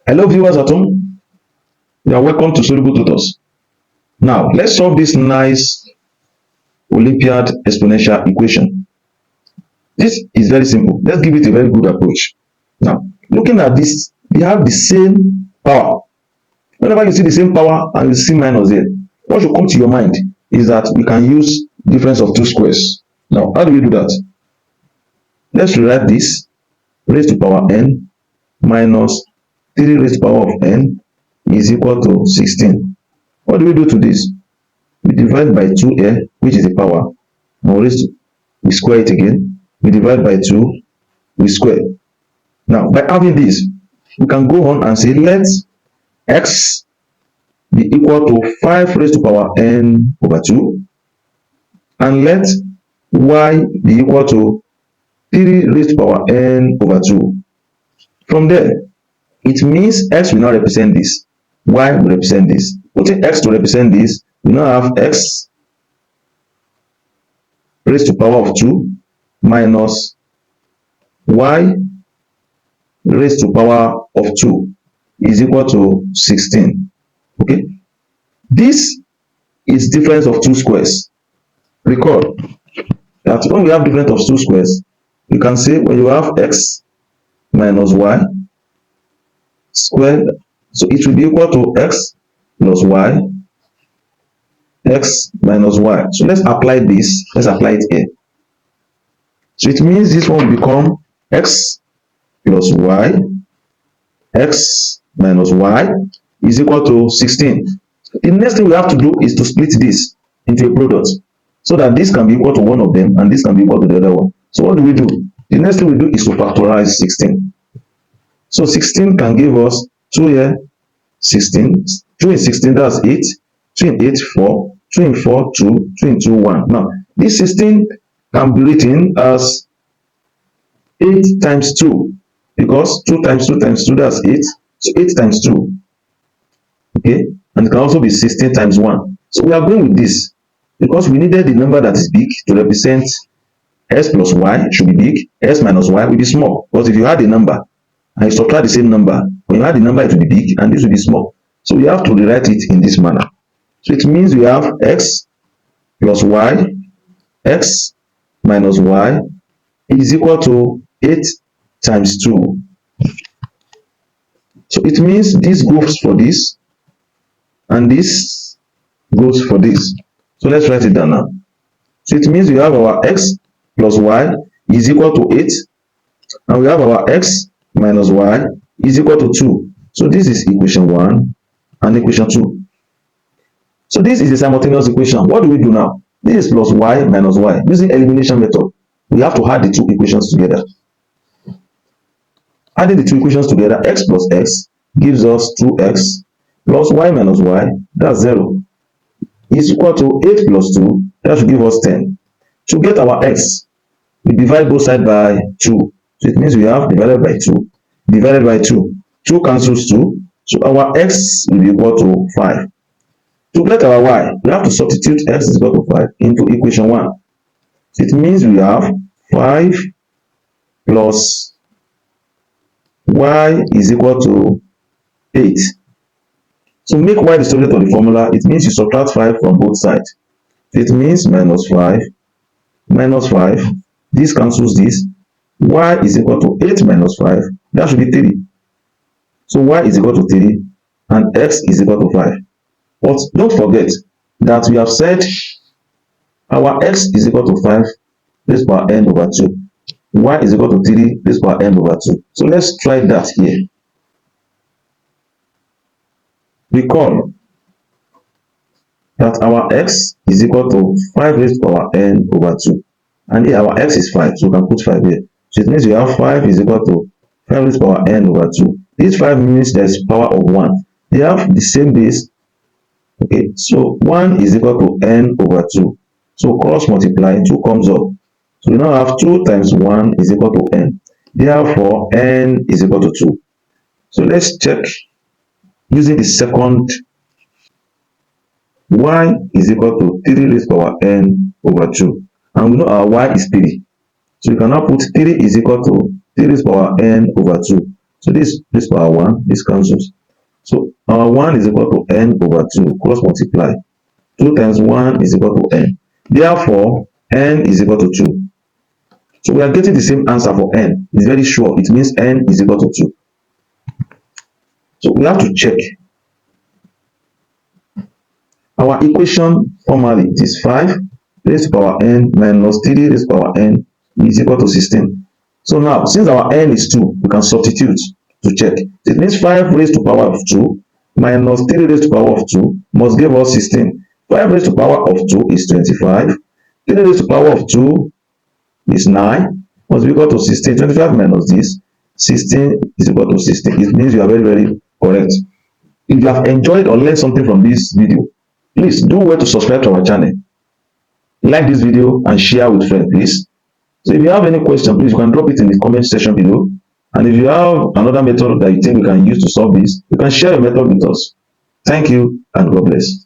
Hello viewers at home, you are welcome to Soluble Tutors. Now let's solve this nice Olympiad exponential equation. This is very simple. Let's give it a very good approach. Now looking at this, we have the same power. Whenever you see the same power and you see minus there, what should come to your mind is that we can use difference of two squares. Now how do we do that? Let's rewrite this raised to power n minus 3 raised to power of n is equal to 16. What do we do to this? We divide by 2 here, which is the power. Now we square it again. We divide by 2, we square. Now by having this, we can go on and say let x be equal to 5 raised to power n over 2, and let y be equal to 3 raised to power n over 2. From there, it means x will not represent this, y will represent this. Putting x to represent this, we now have x raised to power of 2 minus y raised to power of 2 is equal to 16. Okay, this is difference of two squares. Recall that when we have difference of two squares, you can say when you have x minus y squared, so it will be equal to x plus y, x minus y. So let's apply this. Let's apply it here. So it means this one will become x plus y, x minus y is equal to 16. The next thing we have to do is to split this into a product so that this can be equal to one of them and this can be equal to the other one. So what do we do? The next thing we do is to factorize 16. So 16 can give us 2 here, 16, 2 in 16, that's 8, 2 in 8, 4, 2 in 4, 2, 2 in 2, 1. Now, this 16 can be written as 8 times 2, because 2 times 2 times 2, that's 8, so 8 times 2. Okay, and it can also be 16 times 1. So we are going with this, because we needed the number that is big to represent s plus y should be big, s minus y will be small, because if you had a number, and you subtract the same number, when you add the number it will be big and this will be small. So we have to rewrite it in this manner. So it means we have x plus y, x minus y is equal to 8 times 2. So it means this goes for this and this goes for this. So let's write it down now. So it means we have our x plus y is equal to 8, and we have our x minus y is equal to 2. So this is equation 1 and equation 2. So this is a simultaneous equation. What do we do now? This is plus y minus y. Using elimination method, we have to add the two equations together. Adding the two equations together, x plus x gives us 2x plus y minus y, that's 0, is equal to 8 plus 2, that should give us 10. To get our x, we divide both sides by 2. So it means we have divided by 2. Divided by 2. 2 cancels 2. So our x will be equal to 5. To get our y, we have to substitute x is equal to 5 into equation 1. So it means we have 5 plus y is equal to 8. So make y the subject of the formula. It means you subtract 5 from both sides. So it means minus 5. Minus 5. This cancels this. Y is equal to 8 minus 5, that should be 3. So y is equal to 3 and x is equal to 5. But don't forget that we have said our x is equal to 5 raised power n over 2. Y is equal to 3 raised power n over 2. So let's try that here. Recall that our x is equal to 5 raised power n over 2. And here our x is 5, so we can put 5 here. So it means we have 5 is equal to 5 raised power n over 2. This 5 means there's power of 1. They have the same base. Okay, so 1 is equal to n over 2. So cross multiply, 2 comes up. So we now have 2 times 1 is equal to n. Therefore, n is equal to 2. So let's check using the second. Y is equal to 3 raised power n over 2. And we know our y is 3. So we can now put 3 is equal to 3 raised power n over 2. So this power 1, this cancels. So our 1 is equal to n over 2, cross multiply. 2 times 1 is equal to n. Therefore, n is equal to 2. So we are getting the same answer for n. It's very sure. It means n is equal to 2. So we have to check. Our equation formally is 5 raised to power n minus 3 raised to power n is equal to 16. So now, since our n is 2, we can substitute to check. It means 5 raised to power of 2 minus 3 raised to power of 2 must give us 16. 5 raised to power of 2 is 25. 3 raised to power of 2 is 9. Must be equal to 16. 25 minus this, 16 is equal to 16. It means you are very, very correct. If you have enjoyed or learned something from this video, please do well to subscribe to our channel. Like this video and share with friends, please. So if you have any question, please you can drop it in the comment section below. And if you have another method that you think we can use to solve this, you can share your method with us. Thank you and God bless.